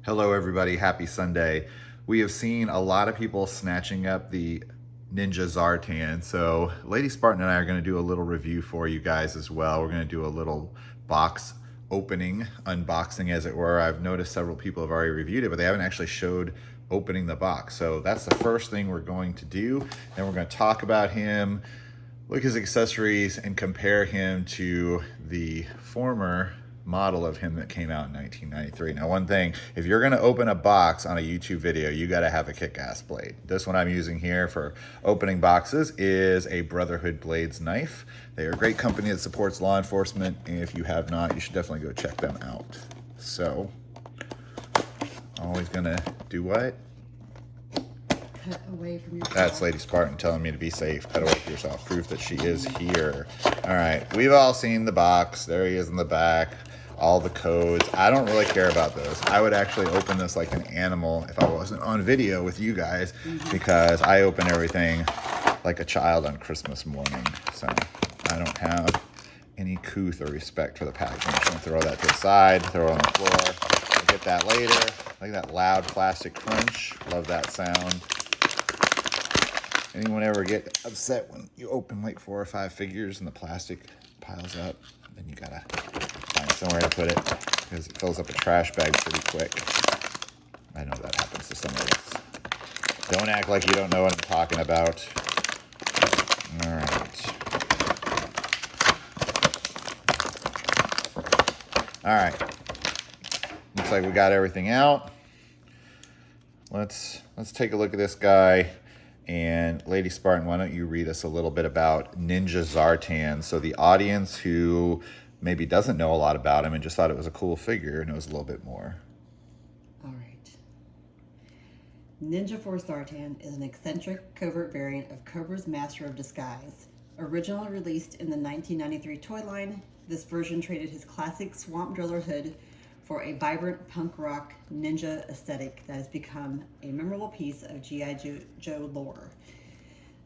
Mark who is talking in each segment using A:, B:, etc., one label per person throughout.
A: Hello everybody, happy Sunday. We have seen a lot of people snatching up the Ninja Zartan, so Lady Spartan and I are going to do a little review for you guys as well. We're going to do a little box opening, unboxing as it were. I've noticed several people have already reviewed it, but they haven't actually showed opening the box. So that's the first thing we're going to do. Then we're going to talk about him, look at his accessories, and compare him to the former model of him that came out in 1993. Now, one thing, if you're going to open a box on a YouTube video, you got to have a kick-ass blade. This one I'm using here for opening boxes is a Brotherhood Blades knife. They are a great company that supports law enforcement, and if you have not, you should definitely go check them out. So, always going to do what?
B: Cut away from yourself.
A: That's Lady Spartan telling me to be safe. Cut away from yourself. Proof that she is here. All right. We've all seen the box. There he is in the back. All the codes. I don't really care about those. I would actually open this like an animal if I wasn't on video with you guys, because I open everything like a child on Christmas morning. So I don't have any couth or respect for the packaging. I'm just going to throw that to the side, throw it on the floor. We'll get that later. Like that loud plastic crunch. Love that sound. Anyone ever get upset when you open like 4 or 5 figures and the plastic piles up? Then you gotta find somewhere to put it because it fills up a trash bag pretty quick. I know that happens to some of us. Don't act like you don't know what I'm talking about. All right. All right. Looks like we got everything out. Let's take a look at this guy. And Lady Spartan, why don't you read us a little bit about Ninja Zartan? So the audience who maybe doesn't know a lot about him and just thought it was a cool figure knows a little bit more.
B: All right. Ninja Force Zartan is an eccentric covert variant of Cobra's Master of Disguise. Originally released in the 1993 toy line, this version traded his classic Swamp Driller hood for a vibrant punk rock ninja aesthetic that has become a memorable piece of G.I. Joe lore.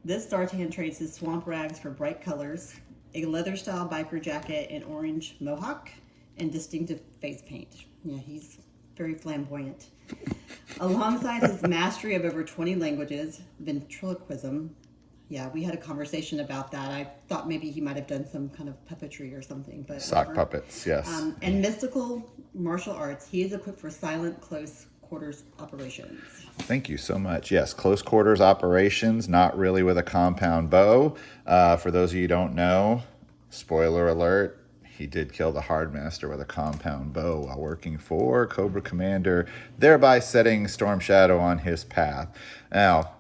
B: This Zartan trades his swamp rags for bright colors, a leather-style biker jacket and orange mohawk, and distinctive face paint. Yeah, he's very flamboyant. Alongside his mastery of over 20 languages, ventriloquism. Yeah, we had a conversation about that. I thought maybe he might have done some kind of puppetry or something. But
A: Sock puppets, yes.
B: And mystical martial arts. He is equipped for silent, close quarters operations.
A: Thank you so much. Yes, close quarters operations, not really with a compound bow. For those of you who don't know, spoiler alert, he did kill the Hardmaster with a compound bow while working for Cobra Commander, thereby setting Storm Shadow on his path. Now,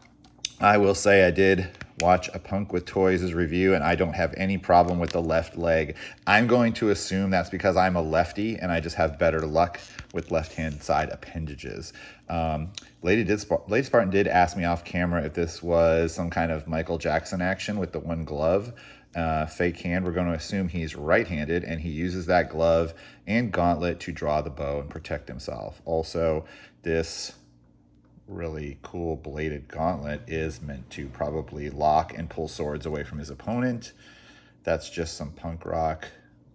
A: I will say I did watch a Punk with Toys' review, and I don't have any problem with the left leg. I'm going to assume that's because I'm a lefty and I just have better luck with left-hand side appendages. Lady Spartan did ask me off camera if this was some kind of Michael Jackson action with the one glove, fake hand. We're going to assume he's right-handed, and he uses that glove and gauntlet to draw the bow and protect himself. Also, this really cool bladed gauntlet is meant to probably lock and pull swords away from his opponent. That's just some punk rock.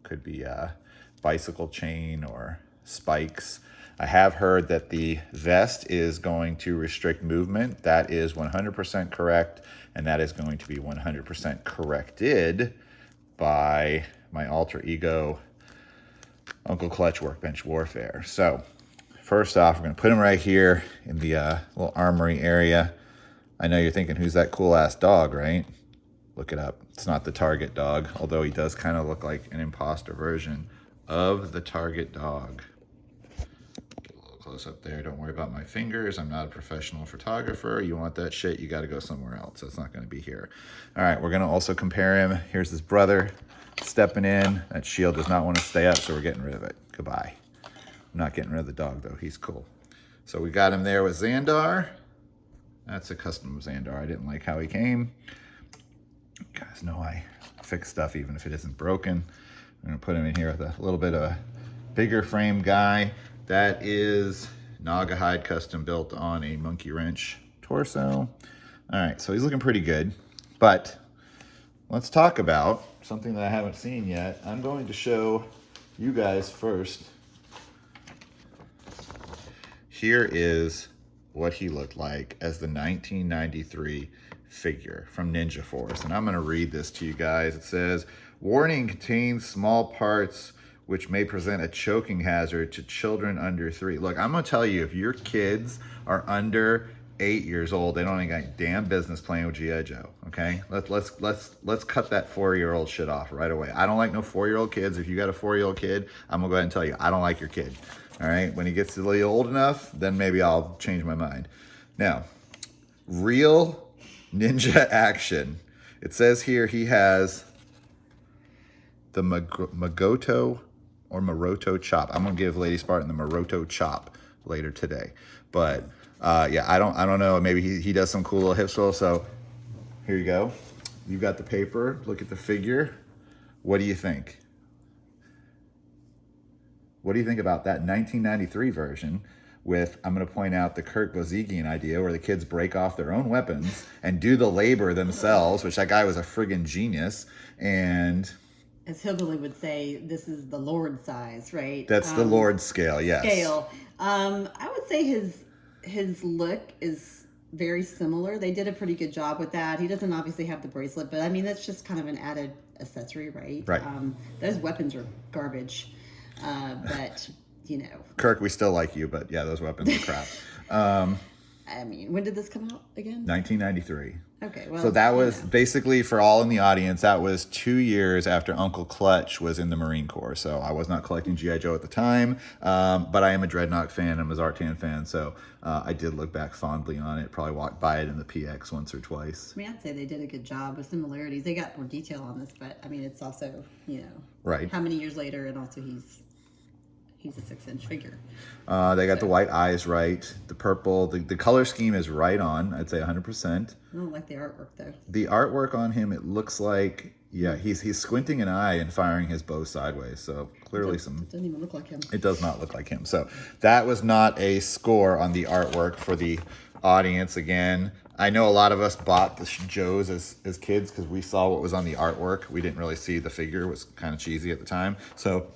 A: Could be a bicycle chain or spikes. I have heard that the vest is going to restrict movement. That is 100% correct, and that is going to be 100% corrected by my alter ego, Uncle Clutch Workbench Warfare. So, first off, we're going to put him right here in the little armory area. I know you're thinking, who's that cool-ass dog, right? Look it up. It's not the Target dog, although he does kind of look like an imposter version of the Target dog. Get a little close up there. Don't worry about my fingers. I'm not a professional photographer. You want that shit, you got to go somewhere else. It's not going to be here. All right, we're going to also compare him. Here's his brother stepping in. That shield does not want to stay up, so we're getting rid of it. Goodbye. I'm not getting rid of the dog, though. He's cool. So we got him there with Xandar. That's a custom Xandar. I didn't like how he came. You guys know I fix stuff even if it isn't broken. I'm going to put him in here with a little bit of a bigger frame guy. That is Naga hide custom built on a monkey wrench torso. All right, so he's looking pretty good. But let's talk about something that I haven't seen yet. I'm going to show you guys first here is what he looked like as the 1993 figure from Ninja Force. And I'm going to read this to you guys. It says, warning, contains small parts which may present a choking hazard to children under 3. Look, I'm going to tell you, if your kids are under 8 years old, they don't even got damn business playing with G.I. Joe. Okay, let's cut that 4-year-old shit off right away. I don't like no 4-year-old kids. If you got a 4-year-old kid, I'm gonna go ahead and tell you, I don't like your kid. All right, when he gets a little old enough, then maybe I'll change my mind. Now, real ninja action. It says here he has the Magoto or Maroto chop. I'm gonna give Lady Spartan the Maroto chop later today, but yeah, I don't know. Maybe he does some cool little hip swirl. So here you go. You've got the paper. Look at the figure. What do you think? What do you think about that 1993 version with, I'm going to point out, the Kurt Bozigian idea where the kids break off their own weapons and do the labor themselves, which that guy was a friggin' genius. And
B: as Hillbilly would say, this is the Lord size, right?
A: That's the Lord scale, yes.
B: I would say his look is very similar. They did a pretty good job with that. He doesn't obviously have the bracelet, but I mean, that's just kind of an added accessory, right?
A: Right.
B: Those weapons are garbage. But, you know.
A: Kirk, we still like you, but yeah, those weapons are crap.
B: I mean, when did this come out again?
A: 1993.
B: Okay, well.
A: So that was basically, for all in the audience, that was 2 years after Uncle Clutch was in the Marine Corps. So I was not collecting G.I. Joe at the time, but I am a Dreadnought fan. I'm a Zartan fan. So I did look back fondly on it. Probably walked by it in the PX once or twice.
B: I mean, I'd say they did a good job with similarities. They got more detail on this, but I mean, it's also, you know,
A: right,
B: how many years later, and also he's a 6-inch figure.
A: They got the white eyes right. The purple, the color scheme is right on. I'd say 100%.
B: I don't like the artwork though.
A: The artwork on him, it looks like, yeah, he's squinting an eye and firing his bow sideways. So clearly
B: It doesn't even look like him.
A: It does not look like him. So that was not a score on the artwork for the audience. Again, I know a lot of us bought the Joes as kids because we saw what was on the artwork. We didn't really see the figure. It was kind of cheesy at the time. So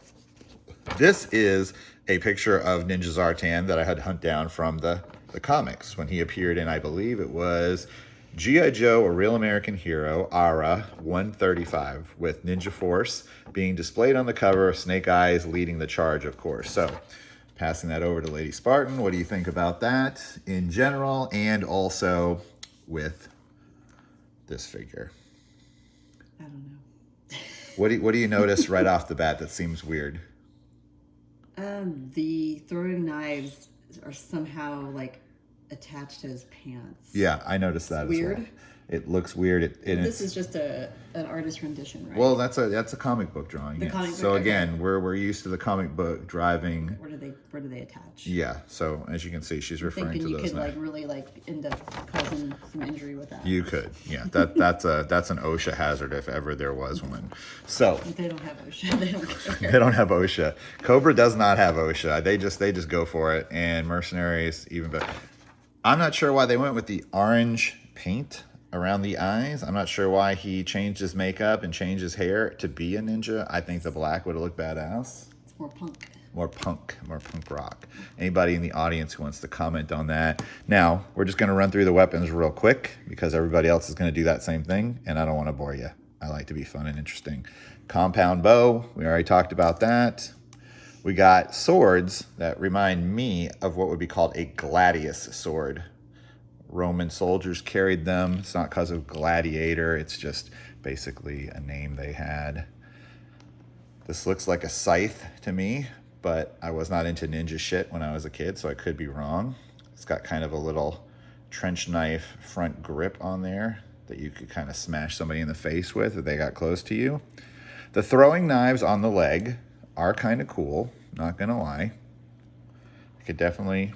A: this is a picture of Ninja Zartan that I had to hunt down from the comics when he appeared in, I believe it was G.I. Joe, A Real American Hero, ARA 135, with Ninja Force being displayed on the cover, Snake Eyes leading the charge, of course. So passing that over to Lady Spartan, what do you think about that in general and also with this figure?
B: I don't know.
A: What do you notice right off the bat that seems weird?
B: The throwing knives are somehow like attached to his pants.
A: Yeah, I noticed that as well. It looks weird.
B: This is just an artist rendition, right?
A: Well, that's a comic book drawing. Yes.
B: Comic book,
A: so again,
B: okay.
A: we're used to the comic book driving.
B: Where do they attach?
A: Yeah. So as you can see, she's referring to those.
B: You could like really end up causing some injury with that.
A: You could, yeah. That's an OSHA hazard if ever there was one. So
B: they don't have OSHA. They don't care.
A: They don't have OSHA. Cobra does not have OSHA. They just go for it. And Mercenaries even better. I'm not sure why they went with the orange paint around the eyes. I'm not sure why he changed his makeup and changed his hair to be a ninja. I think the black would have looked badass.
B: It's more punk.
A: More punk rock. Anybody in the audience who wants to comment on that? Now, we're just going to run through the weapons real quick because everybody else is going to do that same thing, and I don't want to bore you. I like to be fun and interesting. Compound bow, we already talked about that. We got swords that remind me of what would be called a gladius sword. Roman soldiers carried them. It's not because of gladiator. It's just basically a name they had. This looks like a scythe to me, but I was not into ninja shit when I was a kid, so I could be wrong. It's got kind of a little trench knife front grip on there that you could kind of smash somebody in the face with if they got close to you. The throwing knives on the leg are kind of cool, not gonna lie. I could definitely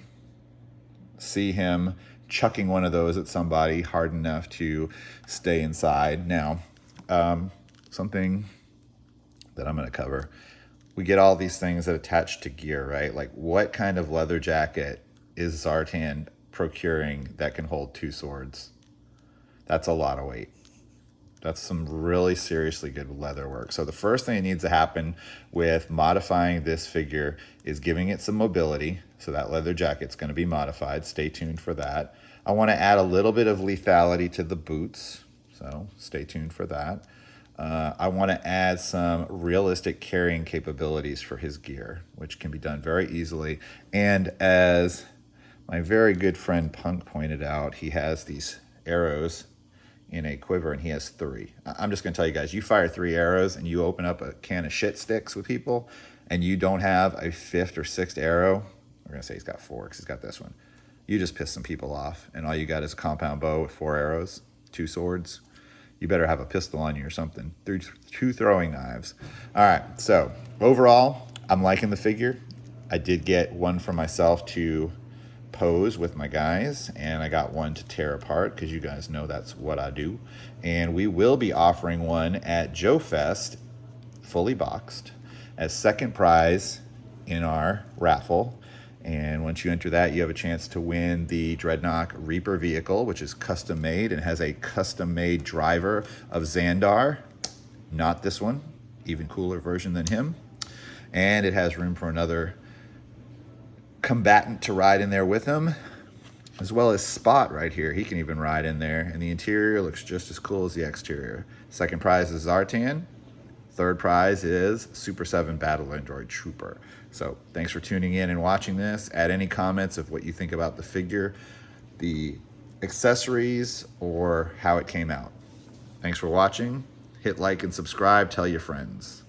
A: see him chucking one of those at somebody hard enough to stay inside. Now, something that I'm going to cover. We get all these things that attach to gear, right? Like what kind of leather jacket is Zartan procuring that can hold 2 swords? That's a lot of weight. That's some really seriously good leather work. So the first thing that needs to happen with modifying this figure is giving it some mobility. So that leather jacket's going to be modified. Stay tuned for that. I want to add a little bit of lethality to the boots. So stay tuned for that. I want to add some realistic carrying capabilities for his gear, which can be done very easily. And as my very good friend Punk pointed out, he has these arrows in a quiver, and he has 3. I'm just going to tell you guys, you fire 3 arrows and you open up a can of shit sticks with people and you don't have a 5th or 6th arrow, we're going to say he's got 4 because he's got this one, you just piss some people off, and all you got is a compound bow with 4 arrows, 2 swords. You better have a pistol on you or something. 2 throwing knives. All right, so overall, I'm liking the figure. I did get one for myself to pose with my guys, and I got one to tear apart because you guys know that's what I do. And we will be offering one at Joe Fest, fully boxed, as second prize in our raffle. And once you enter that, you have a chance to win the Dreadnought Reaper vehicle, which is custom made and has a custom made driver of Xandar. Not this one, even cooler version than him. And it has room for another combatant to ride in there with him, as well as Spot right here. He can even ride in there, and the interior looks just as cool as the exterior. Second prize is Zartan. Third prize is Super 7 Battle Android Trooper. So thanks for tuning in and watching this. Add any comments of what you think about the figure, the accessories, or how it came out. Thanks for watching. Hit like and subscribe. Tell your friends.